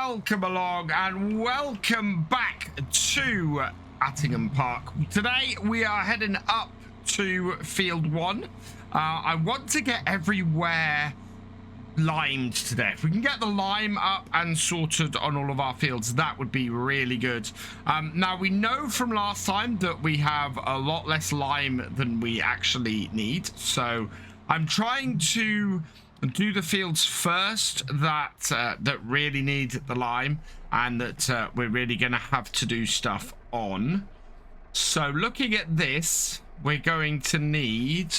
welcome along and welcome back to Attingham Park. Today we are heading up to field 1. I want to get everywhere limed today. If we can get the lime up and sorted on all of our fields, that would be really good. Now we know from last time that we have a lot less lime than we actually need, so I'm trying to do the fields first that really need the lime and that we're really going to have to do stuff on. So looking at this, we're going to need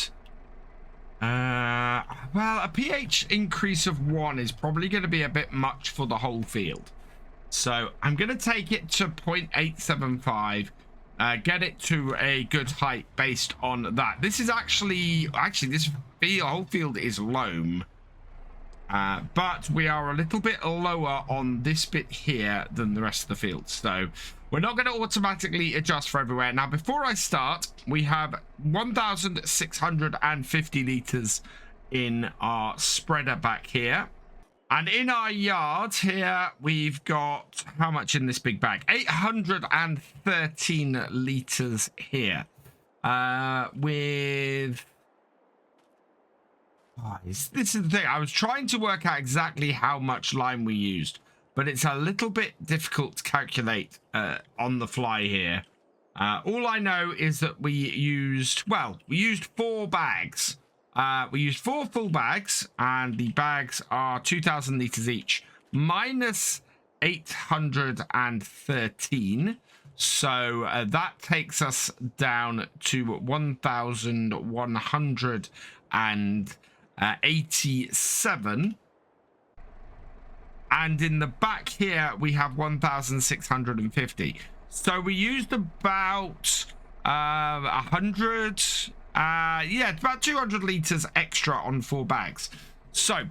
well, a pH increase of 1 is probably going to be a bit much for the whole field, so I'm going to take it to 0.875, get it to a good height based on that. This is actually this whole field is loam, but we are a little bit lower on this bit here than the rest of the field, so we're not going to automatically adjust for everywhere. Now, before I start, we have 1,650 litres in our spreader back here. And in our yard here, we've got how much in this big bag? 813 litres here. This is the thing. I was trying to work out exactly how much lime we used, but it's a little bit difficult to calculate on the fly here. All I know is that we used 4 bags. We used 4 full bags, and the bags are 2,000 litres each, minus 813. So that takes us down to 1,187. And in the back here, we have 1,650. So we used about 100, about 200 litres extra on 4 bags. So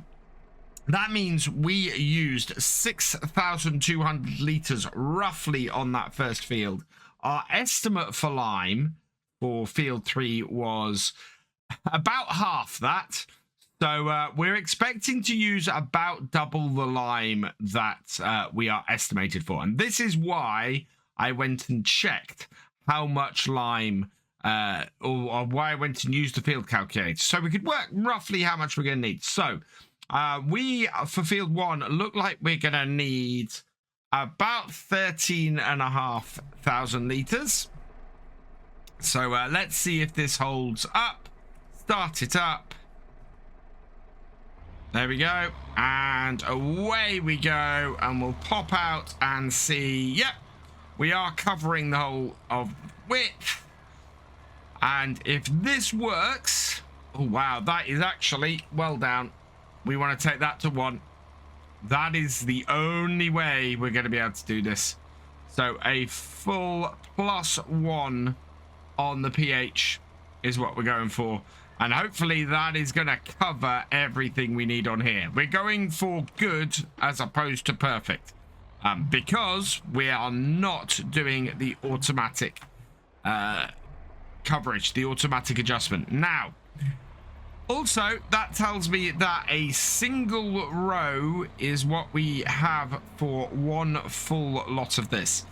that means we used 6,200 litres roughly on that first field. Our estimate for lime for field 3 was about half that. So we're expecting to use about double the lime that we are estimated for. And this is why I went and checked how much lime, or why I went and used the field calculator, so we could work roughly how much we're going to need. So we, for field 1, look like we're going to need about 13,500 litres. So let's see if this holds up. Start it up. There we go, and away we go, and we'll pop out and see. Yep, we are covering the whole of width, and if this works, oh wow, that is actually well down. We want to take that to 1. That is the only way we're going to be able to do this. So a full +1 on the pH is what we're going for. And hopefully that is going to cover everything we need on here. We're going for good as opposed to perfect, because we are not doing the automatic coverage, the automatic adjustment. Now, also, that tells me that a single row is what we have for 1 full lot of this.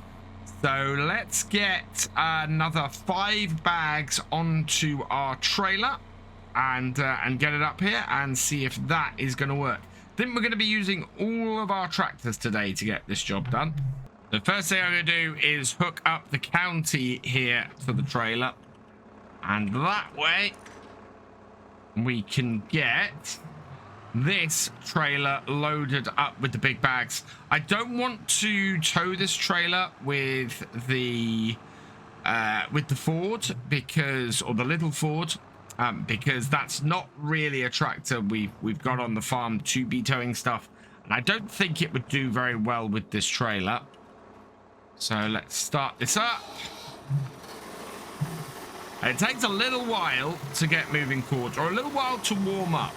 So let's get another 5 bags onto our trailer and get it up here and see if that is going to work. I think we're going to be using all of our tractors today to get this job done. The first thing I'm going to do is hook up the county here to the trailer, and that way we can get this trailer loaded up with the big bags. I don't want to tow this trailer with the Ford, because, or the little Ford, because that's not really a tractor we've got on the farm to be towing stuff, and I don't think it would do very well with this trailer. So let's start this up. It takes a little while to get moving forward, or a little while to warm up.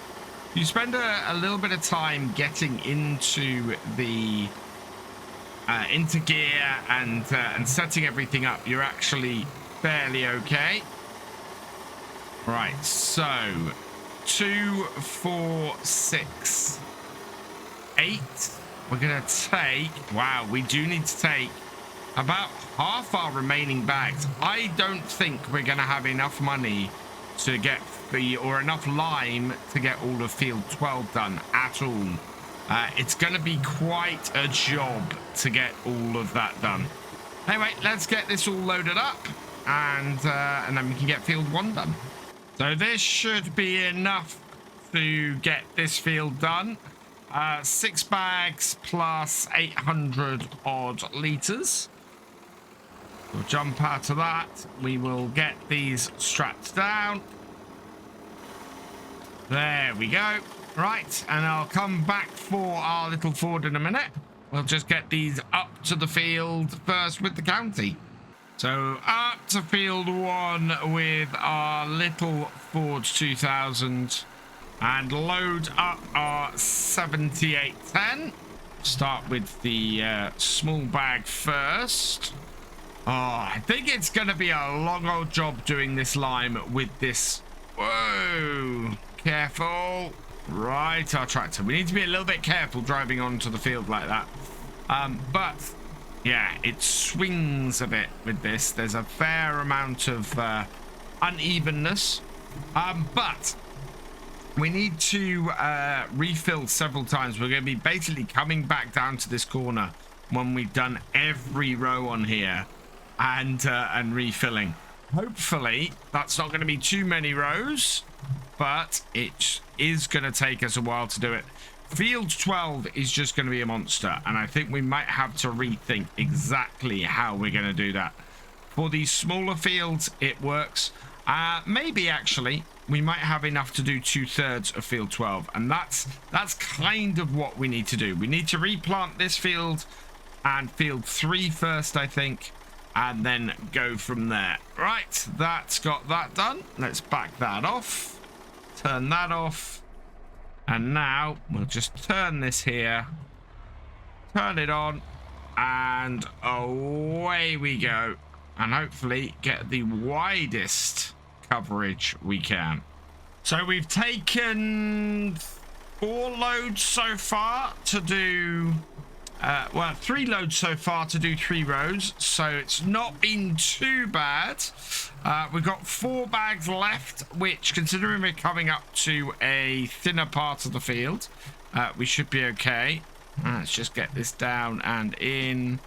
You spend a little bit of time getting into the into gear and setting everything up, you're actually fairly okay. Right, so 2, 4, 6, 8. we're going to take... Wow, we do need to take about half our remaining bags. I don't think we're going to have enough money to get or enough lime to get all of field 12 done at all. It's going to be quite a job to get all of that done. Anyway, let's get this all loaded up, and then we can get field 1 done. So this should be enough to get this field done. 6 bags plus 800 odd litres. We'll jump out of that. We will get these strapped down. There we go. Right, and I'll come back for our little Ford in a minute. We'll just get these up to the field first with the county. So up to field 1 with our little Ford 2000 and load up our 7810. Start with the small bag first. Oh, I think it's going to be a long old job doing this lime with this. Whoa, careful. Right, our tractor. We need to be a little bit careful driving onto the field like that. But yeah, it swings a bit with this. There's a fair amount of unevenness. But we need to refill several times. We're going to be basically coming back down to this corner when we've done every row on here and refilling. Hopefully that's not going to be too many rows, but it is going to take us a while to do it. Field 12 is just going to be a monster, and I think we might have to rethink exactly how we're going to do that. For these smaller fields, it works. Maybe actually we might have enough to do 2/3 of field 12, and that's kind of what we need to do. We need to replant this field and field 3 first, I think, and then go from there. Right, that's got that done. Let's back that off, turn that off, and now we'll just turn this here, turn it on, and away we go, and hopefully get the widest coverage we can. So we've taken 4 loads so far to do well, 3 loads so far to do 3 rows, so it's not been too bad. We've got 4 bags left, which, considering we're coming up to a thinner part of the field, we should be okay. Let's just get this down and in,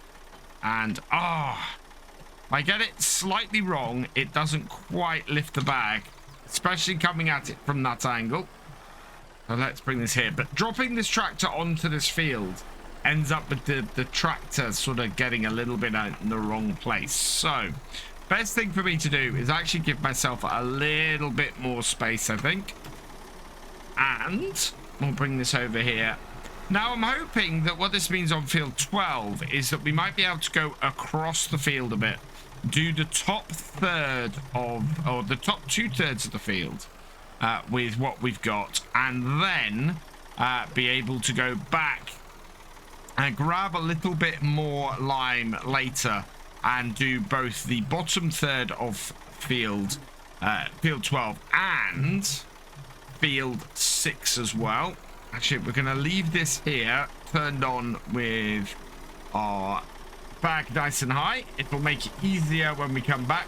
and I get it slightly wrong. It doesn't quite lift the bag, especially coming at it from that angle. So let's bring this here, but dropping this tractor onto this field ends up with the tractor sort of getting a little bit in the wrong place. So best thing for me to do is actually give myself a little bit more space, I think, and we'll bring this over here. Now I'm hoping that what this means on field 12 is that we might be able to go across the field a bit, do the top third of, or the top 2/3 of the field with what we've got, and then be able to go back and grab a little bit more lime later and do both the bottom third of field 12 and field 6 as well. Actually, we're going to leave this here turned on with our bag nice and high. It will make it easier when we come back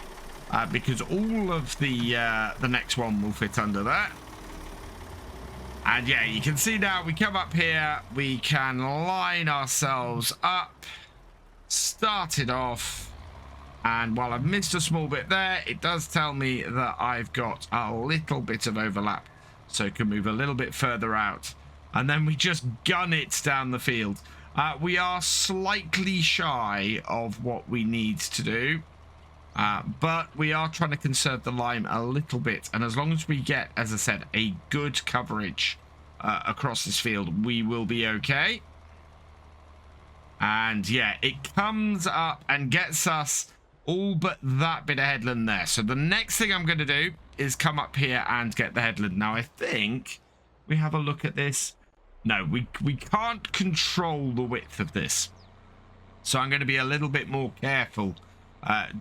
because all of the next one will fit under that. And yeah, you can see now we come up here, we can line ourselves up, start it off, and while I've missed a small bit there, it does tell me that I've got a little bit of overlap, so it can move a little bit further out, and then we just gun it down the field. We are slightly shy of what we need to do, but we are trying to conserve the lime a little bit, and as long as we get, as I said, a good coverage across this field, we will be okay. And yeah, it comes up and gets us all but that bit of headland there. So the next thing I'm going to do is come up here and get the headland. Now I think we have a look at this. No, we can't control the width of this, so I'm going to be a little bit more careful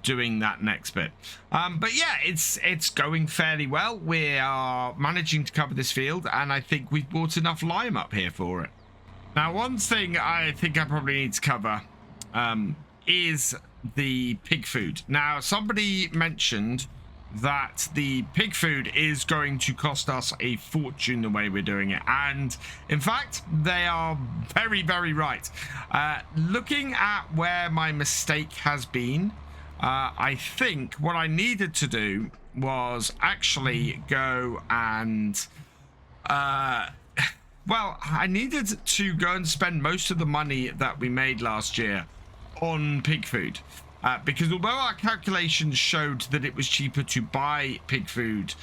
doing that next bit. But yeah, it's going fairly well. We are managing to cover this field, and I think we've brought enough lime up here for it. Now, one thing I think I probably need to cover is the pig food. Now, somebody mentioned that the pig food is going to cost us a fortune the way we're doing it, and in fact they are very, very right. Looking at where my mistake has been, I think what I needed to do was actually go and well, I needed to go and spend most of the money that we made last year on pig food. Because although our calculations showed that it was cheaper to buy pig food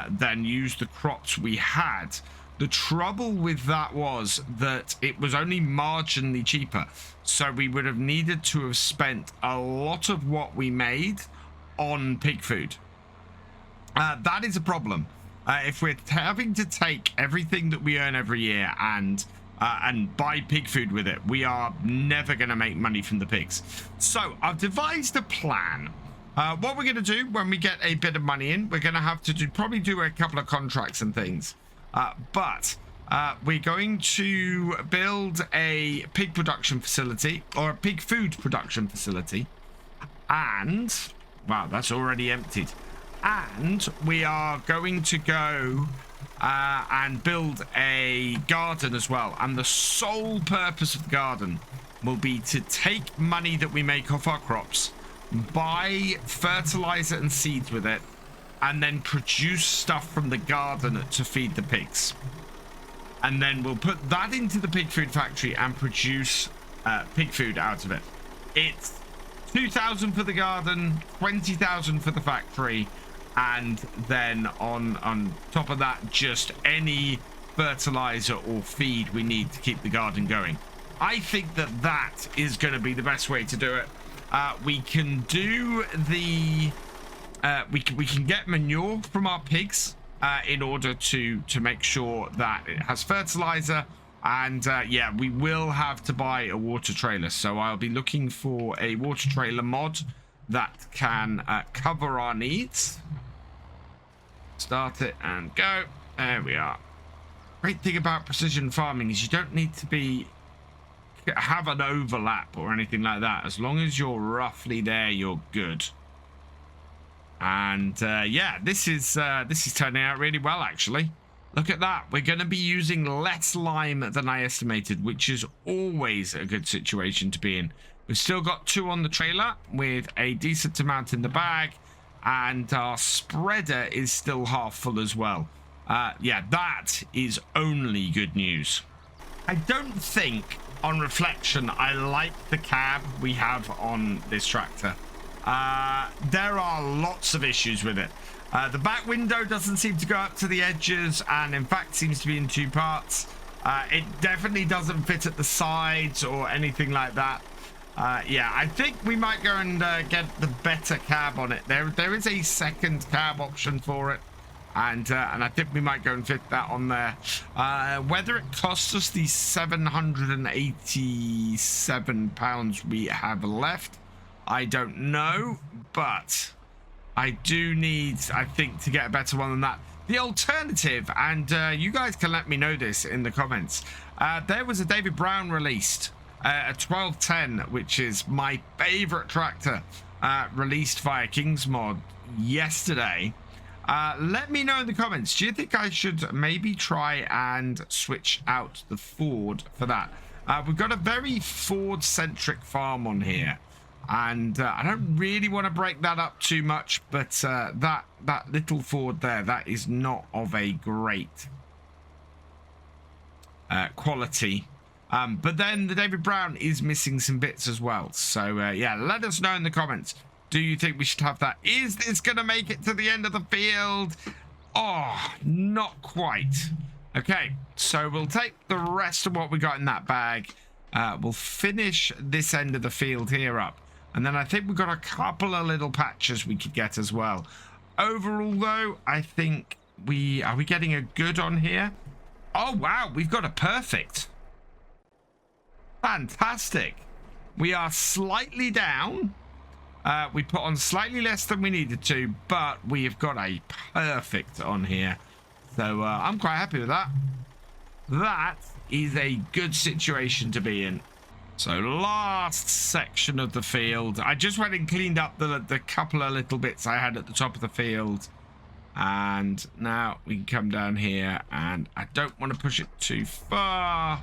than use the crops we had, the trouble with that was that it was only marginally cheaper. So we would have needed to have spent a lot of what we made on pig food. That is a problem. If we're having to take everything that we earn every year and buy pig food with it, we are never going to make money from the pigs. So I've devised a plan. What we're going to do when we get a bit of money in, we're going to have to probably do a couple of contracts and things. But we're going to build a pig production facility, or a pig food production facility. And, wow, that's already emptied. And we are going to go and build a garden as well. And the sole purpose of the garden will be to take money that we make off our crops, buy fertilizer and seeds with it, and then produce stuff from the garden to feed the pigs. And then we'll put that into the pig food factory and produce pig food out of it. It's 2,000 for the garden, 20,000 for the factory, and then on top of that, just any fertilizer or feed we need to keep the garden going. I think that that is going to be the best way to do it. We can do the we can get manure from our pigs in order to make sure that it has fertilizer, and yeah, we will have to buy a water trailer. So I'll be looking for a water trailer mod that can cover our needs. Start it and go. There we are. Great thing about precision farming is you don't need to have an overlap or anything like that. As long as you're roughly there, you're good. And yeah, this is turning out really well, actually. Look at that. We're going to be using less lime than I estimated, which is always a good situation to be in. We've still got 2 on the trailer with a decent amount in the bag. And our spreader is still half full as well. Yeah, that is only good news. I don't think, on reflection, I like the cab we have on this tractor. There are lots of issues with it. The back window doesn't seem to go up to the edges, and in fact seems to be in 2 parts. It definitely doesn't fit at the sides or anything like that. Yeah, I think we might go and get the better cab on it. There is a second cab option for it, and I think we might go and fit that on there. Whether it costs us the £787 we have left, I don't know, but I do need, I think, to get a better one than that. The alternative, and you guys can let me know this in the comments, there was a David Brown released. A 1210, which is my favorite tractor, released via King's Mod yesterday. Let me know in the comments. Do you think I should maybe try and switch out the Ford for that? We've got a very Ford-centric farm on here, and I don't really want to break that up too much, but that little Ford there, that is not of a great quality. But then the David Brown is missing some bits as well. So, yeah, let us know in the comments. Do you think we should have that? Is this going to make it to the end of the field? Oh, not quite. Okay, so we'll take the rest of what we got in that bag. We'll finish this end of the field here up. And then I think we've got a couple of little patches we could get as well. Overall, though, I think are we getting a good on here? Oh, wow, we've got a perfect. Fantastic. We are slightly down. We put on slightly less than we needed to, but we have got a perfect on here. So I'm quite happy with that. That is a good situation to be in. So last section of the field. I just went and cleaned up the couple of little bits I had at the top of the field. And now we can come down here, and I don't want to push it too far.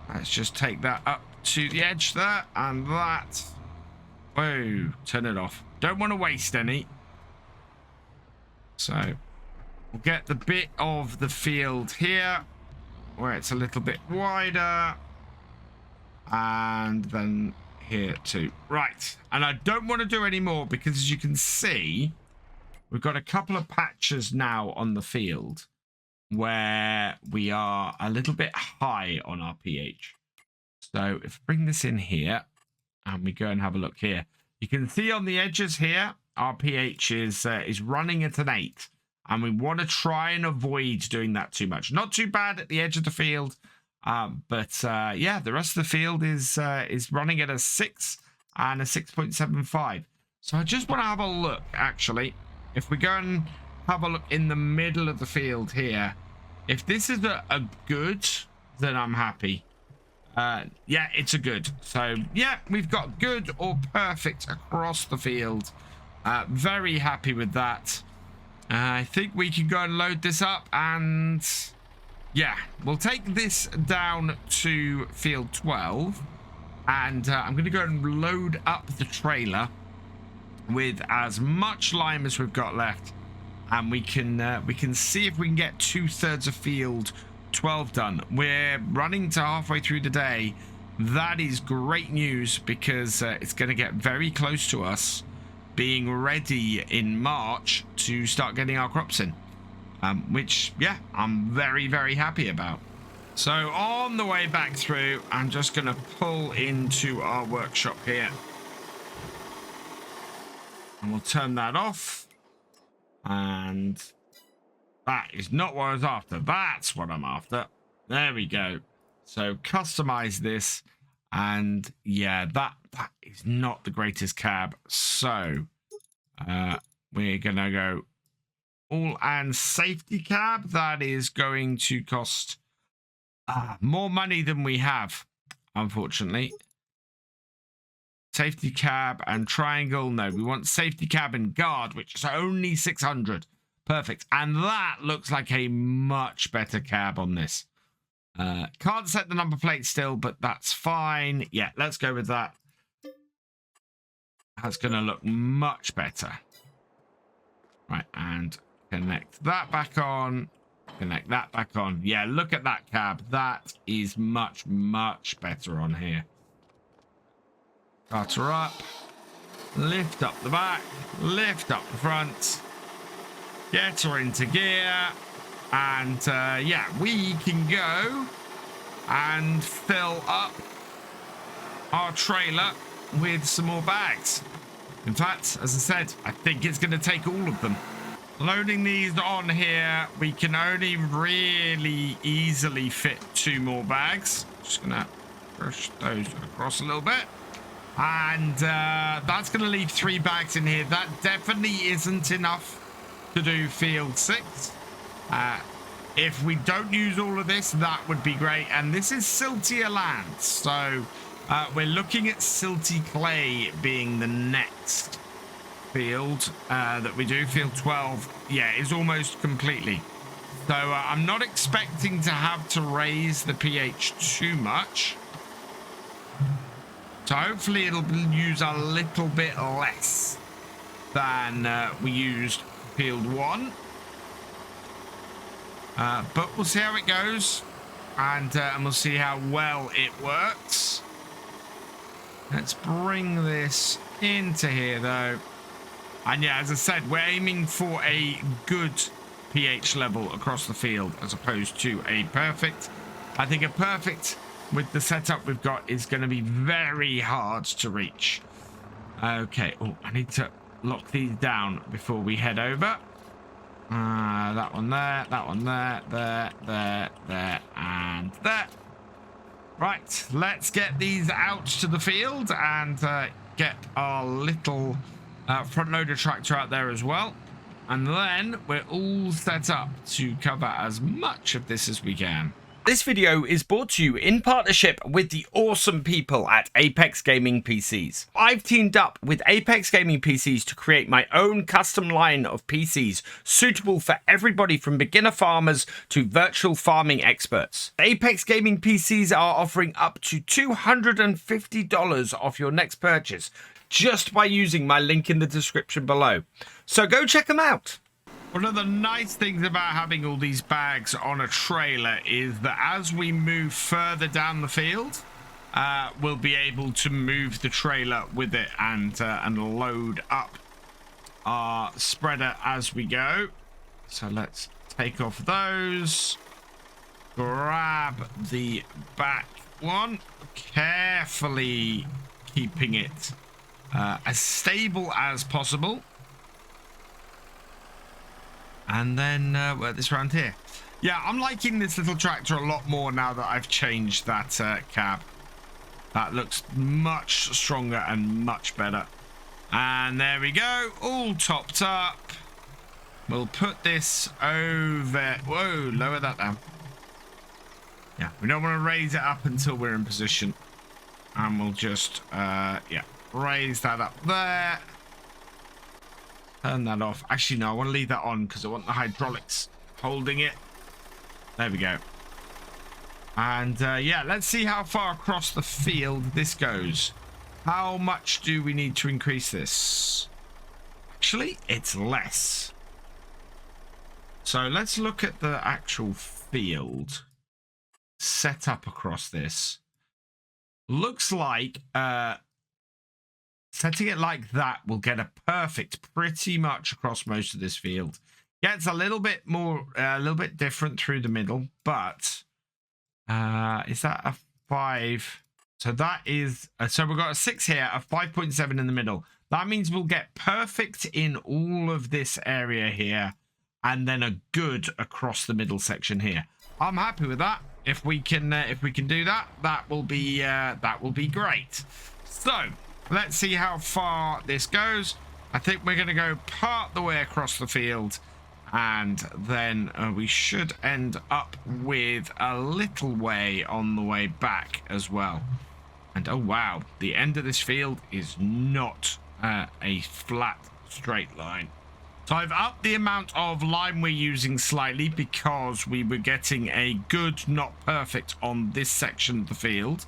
Let's just take that up to the edge there, and that. Whoa, turn it off. Don't want to waste any. So we'll get the bit of the field here where it's a little bit wider, and then here too. Right, and I don't want to do any more because, as you can see, we've got a couple of patches now on the field where we are a little bit high on our pH. So if I bring this in here and we go and have a look here, you can see on the edges here, our pH is running at an 8. And we want to try and avoid doing that too much. Not too bad at the edge of the field. But yeah, the rest of the field is running at a 6 and a 6.75. So I just want to have a look, actually. If we go and have a look in the middle of the field here, if this is a good, then I'm happy. Yeah, it's a good. So yeah, we've got good or perfect across the field. Very happy with that. I think we can go and load this up, and yeah, we'll take this down to field 12, and I'm going to go and load up the trailer with as much lime as we've got left, and we can see if we can get 2/3 of field 12 done. We're running to halfway through the day. That is great news, because it's going to get very close to us being ready in March to start getting our crops in, which, yeah, I'm very, very happy about. So on the way back through, I'm just going to pull into our workshop here, and we'll turn that off. And that is not what I was after. That's what I'm after. There we go. So customize this. And yeah, that is not the greatest cab. So we're going to go all and safety cab. That is going to cost more money than we have, unfortunately. Safety cab and triangle. No, we want safety cab and guard, which is only 600. Perfect. And that looks like a much better cab on this. Can't set the number plate still, but that's fine. Yeah, let's go with that. That's going to look much better. Right, and connect that back on. Connect that back on. Yeah, look at that cab. That is much, much better on here. Start her up. Lift up the back. Lift up the front. Get her into gear. And yeah, we can go and fill up our trailer with some more bags. In fact, as I said, I think it's going to take all of them. Loading these on here, we can only really easily fit 2 more bags. Just going to push those across a little bit. And that's going to leave 3 bags in here. That definitely isn't enough to do field 6. If we don't use all of this, that would be great. And this is siltier land, so we're looking at silty clay being the next field that we do. Field 12, yeah, is almost completely. So I'm not expecting to have to raise the pH too much. So hopefully it'll use a little bit less than we used field 1. But we'll see how it goes, and we'll see how well it works. Let's bring this into here, though. And yeah, as I said, we're aiming for a good pH level across the field as opposed to a perfect. I think a perfect with the setup we've got is going to be very hard to reach. Okay. Oh, I need to lock these down before we head over. That one there, that one there, there, and there. Right, let's get these out to the field and get our little front loader tractor out there as well. And then we're all set up to cover as much of this as we can. This video is brought to you in partnership with the awesome people at Apex Gaming PCs. I've teamed up with Apex Gaming PCs to create my own custom line of PCs suitable for everybody from beginner farmers to virtual farming experts. Apex Gaming PCs are offering up to $250 off your next purchase just by using my link in the description below. So go check them out. One of the nice things about having all these bags on a trailer is that as we move further down the field, we'll be able to move the trailer with it and load up our spreader as we go. So let's take off those. Grab the back one, carefully keeping it as stable as possible. And then this round here. Yeah, I'm liking this little tractor a lot more now that I've changed that cab. That looks much stronger and much better. And there we go, all topped up. We'll put this over. Whoa, lower that down. Yeah, we don't want to raise it up until we're in position. And we'll just, yeah, raise that up there. Turn that off. Actually, no, I want to leave that on because I want the hydraulics holding it. There we go. And yeah, let's see how far across the field this goes. How much do we need to increase this? Actually, it's less. So let's look at the actual field set up across this. Looks like setting it like that will get a perfect pretty much across most of this field. Yeah, it's a little bit more, a little bit different through the middle, but is that a 5? So that is, so we've got a 6 here, a 5.7 in the middle. That means we'll get perfect in all of this area here, and then a good across the middle section here. I'm happy with that. If we can do that, that will be great. So let's see how far this goes. I think we're going to go part the way across the field, and then we should end up with a little way on the way back as well. And oh wow, the end of this field is not a flat straight line. So I've upped the amount of lime we're using slightly because we were getting a good, not perfect on this section of the field.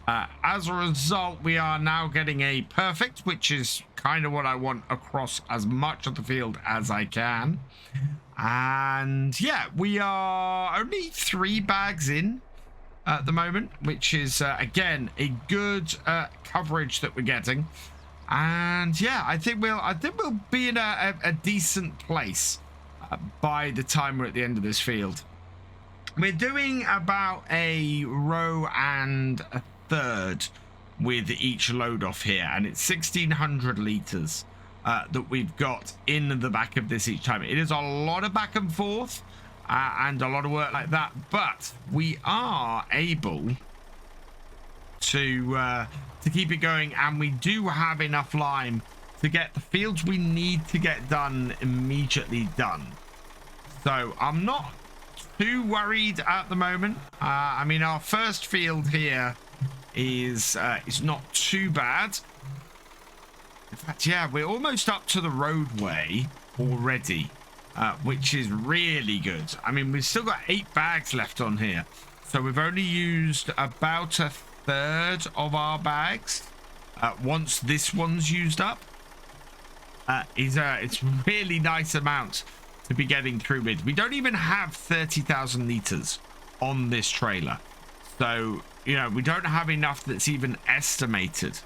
As a result, we are now getting a perfect, which is kind of what I want across as much of the field as I can. And yeah, we are only 3 bags in at the moment, which is, again, a good coverage that we're getting. And yeah, I think we'll be in a decent place by the time we're at the end of this field. We're doing about a row and a third with each load off here, and it's 1,600 liters that we've got in the back of this each time. It is a lot of back and forth and a lot of work like that, but we are able to keep it going, and we do have enough lime to get the fields we need to get done immediately done. So I'm not too worried at the moment. I mean, our first field here is not too bad. In fact, yeah, we're almost up to the roadway already, which is really good. I mean, we've still got 8 bags left on here, so we've only used about a third of our bags. Once this one's used up, it's really nice amount to be getting through with. We don't even have 30,000 liters on this trailer, so you know, we don't have enough that's even estimated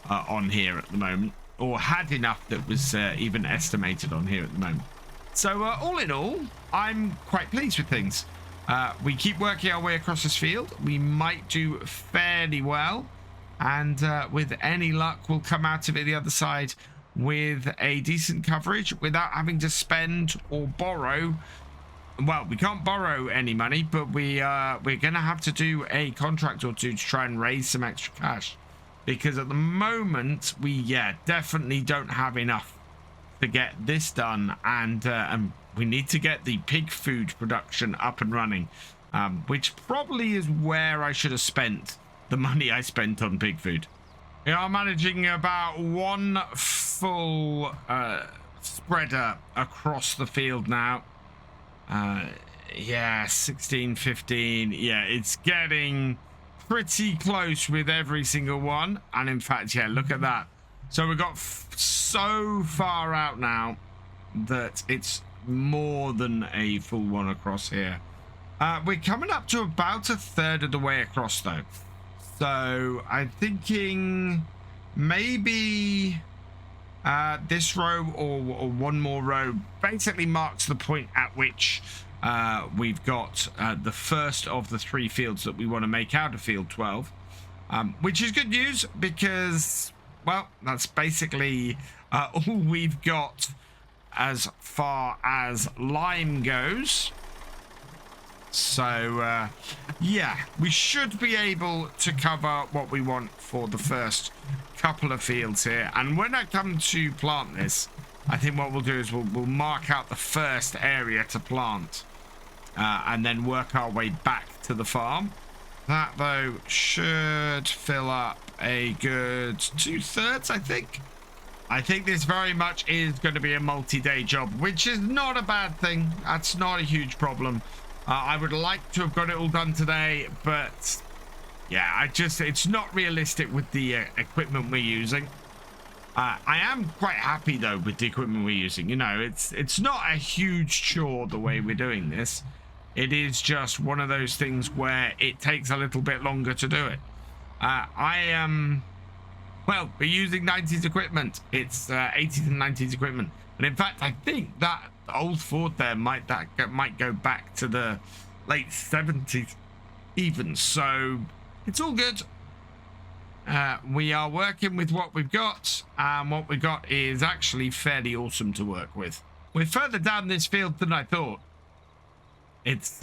on here at the moment, or had enough that was even estimated on here at the moment. So all in all, I'm quite pleased with things. We keep working our way across this field. We might do fairly well, and with any luck, we'll come out of it the other side with a decent coverage without having to spend or borrow. Well, we can't borrow any money, but we're gonna have to do a contract or two to try and raise some extra cash, because at the moment we definitely don't have enough to get this done, and we need to get the pig food production up and running. which probably is where I should have spent the money I spent on pig food. We are managing about one full spreader across the field now. Yeah, 16, 15. Yeah, it's getting pretty close with every single one. And in fact, yeah, look at that. So we got so far out now that it's more than a full one across here. We're coming up to about a third of the way across though. So I'm thinking maybe this row or one more row basically marks the point at which we've got the first of the 3 fields that we want to make out of field 12, which is good news because, well, that's basically all we've got as far as lime goes. So yeah, we should be able to cover what we want for the first couple of fields here. And when I come to plant this, I think what we'll do is we'll mark out the first area to plant and then work our way back to the farm. That though should fill up a good 2/3, I think. I think this very much is going to be a multi-day job, which is not a bad thing. That's not a huge problem. I would like to have got it all done today, but yeah, it's not realistic with the equipment we're using. I am quite happy though with the equipment we're using. You know, it's not a huge chore the way we're doing this. It is just one of those things where it takes a little bit longer to do it. Well, we're using 90s equipment. It's 80s and 90s equipment. And in fact, I think that old Ford there might go back to the late 70s even. So it's all good. We are working with what we've got. And what we've got is actually fairly awesome to work with. We're further down this field than I thought. It's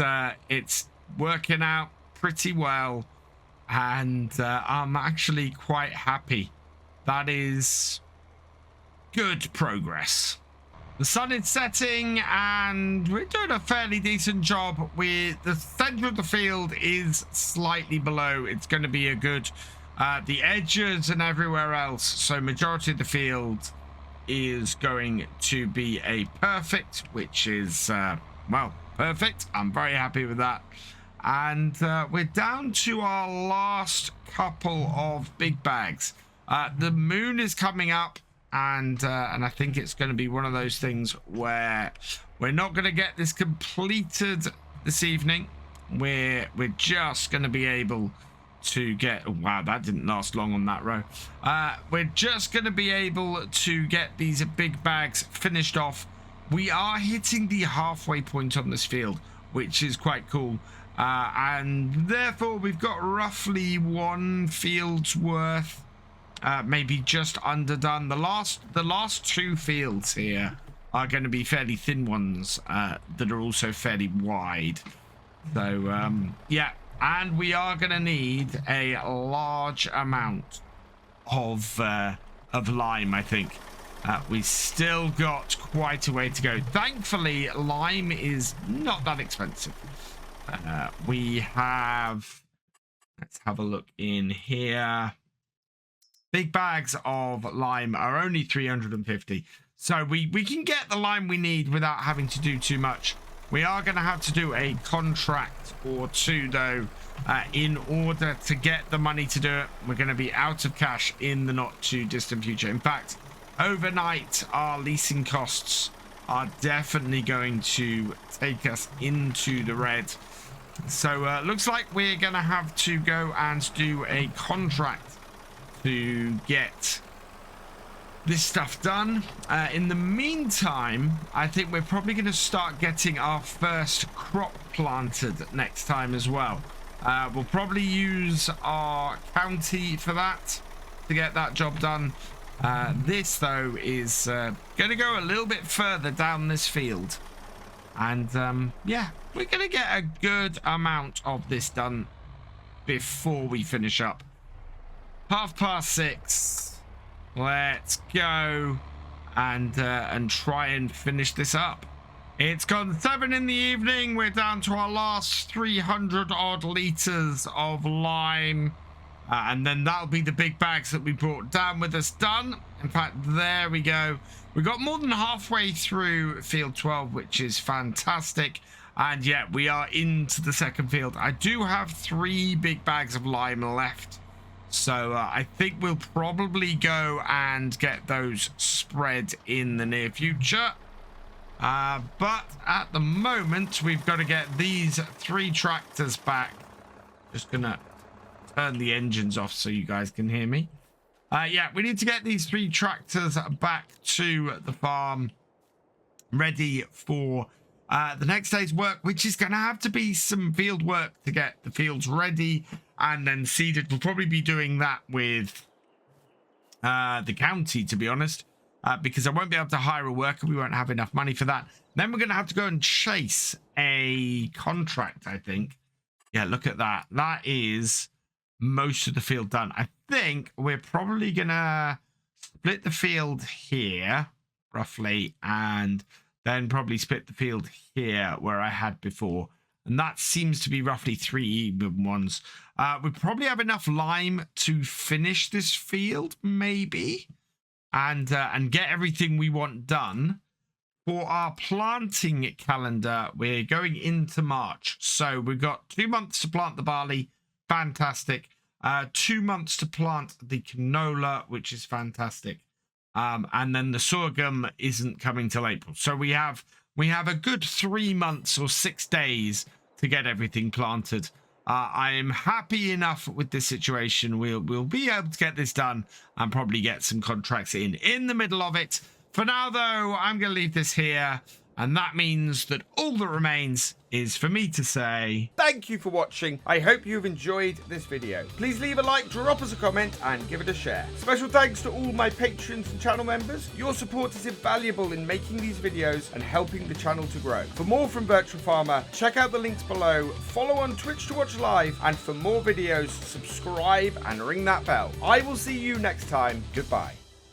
working out pretty well. And I'm actually quite happy. That is good progress. The sun is setting and we're doing a fairly decent job. With the center of the field is slightly below. It's going to be a good the edges and everywhere else. So majority of the field is going to be a perfect, which is well, perfect. I'm very happy with that. And we're down to our last couple of big bags. The moon is coming up, and I think it's going to be one of those things where we're not going to get this completed this evening. We're just going to be able to get... Wow, that didn't last long on that row. We're just going to be able to get these big bags finished off. We are hitting the halfway point on this field, which is quite cool. And therefore we've got roughly one field's worth, maybe just underdone. The last 2 fields here are going to be fairly thin ones that are also fairly wide. So yeah, and we are going to need a large amount of lime, I think. We still got quite a way to go. Thankfully, lime is not that expensive. We have, let's have a look in here. Big bags of lime are only 350. So we can get the lime we need without having to do too much. We are going to have to do a contract or 2 though, in order to get the money to do it. We're going to be out of cash in the not too distant future. In fact, overnight, our leasing costs are definitely going to take us into the red. So looks like we're going to have to go and do a contract to get this stuff done. In the meantime, I think we're probably going to start getting our first crop planted next time as well. We'll probably use our county for that to get that job done. This though is going to go a little bit further down this field, and yeah, we're going to get a good amount of this done before we finish up. 6:30. Let's go and try and finish this up. It's gone 7 in the evening. We're down to our last 300 odd litres of lime. And then that'll be the big bags that we brought down with us done. In fact, there we go. We got more than halfway through field 12, which is fantastic. And yeah, we are into the second field. I do have 3 big bags of lime left. So I think we'll probably go and get those spread in the near future. But at the moment, we've got to get these 3 tractors back. Just going to turn the engines off so you guys can hear me. Yeah, we need to get these 3 tractors back to the farm ready for the next day's work, which is going to have to be some field work to get the fields ready and then seeded. We'll probably be doing that with the county, to be honest, because I won't be able to hire a worker. We won't have enough money for that. Then we're going to have to go and chase a contract, I think. Yeah, look at that. That is most of the field done. I think we're probably going to split the field here, roughly, and then probably split the field here where I had before. And that seems to be roughly 3 even ones. We probably have enough lime to finish this field, maybe, and get everything we want done. For our planting calendar, we're going into March. So we've got 2 months to plant the barley. Fantastic. 2 months to plant the canola, which is fantastic. And then the sorghum isn't coming till April. So we have a good 3 months or 6 days to get everything planted. I am happy enough with this situation. We'll be able to get this done and probably get some contracts in the middle of it. For now, though, I'm going to leave this here. And that means that all that remains is for me to say thank you for watching. I hope you've enjoyed this video. Please leave a like, drop us a comment, and give it a share. Special thanks to all my patrons and channel members. Your support is invaluable in making these videos and helping the channel to grow. For more from Virtual Farmer, check out the links below, follow on Twitch to watch live, and for more videos, subscribe and ring that bell. I will see you next time. Goodbye.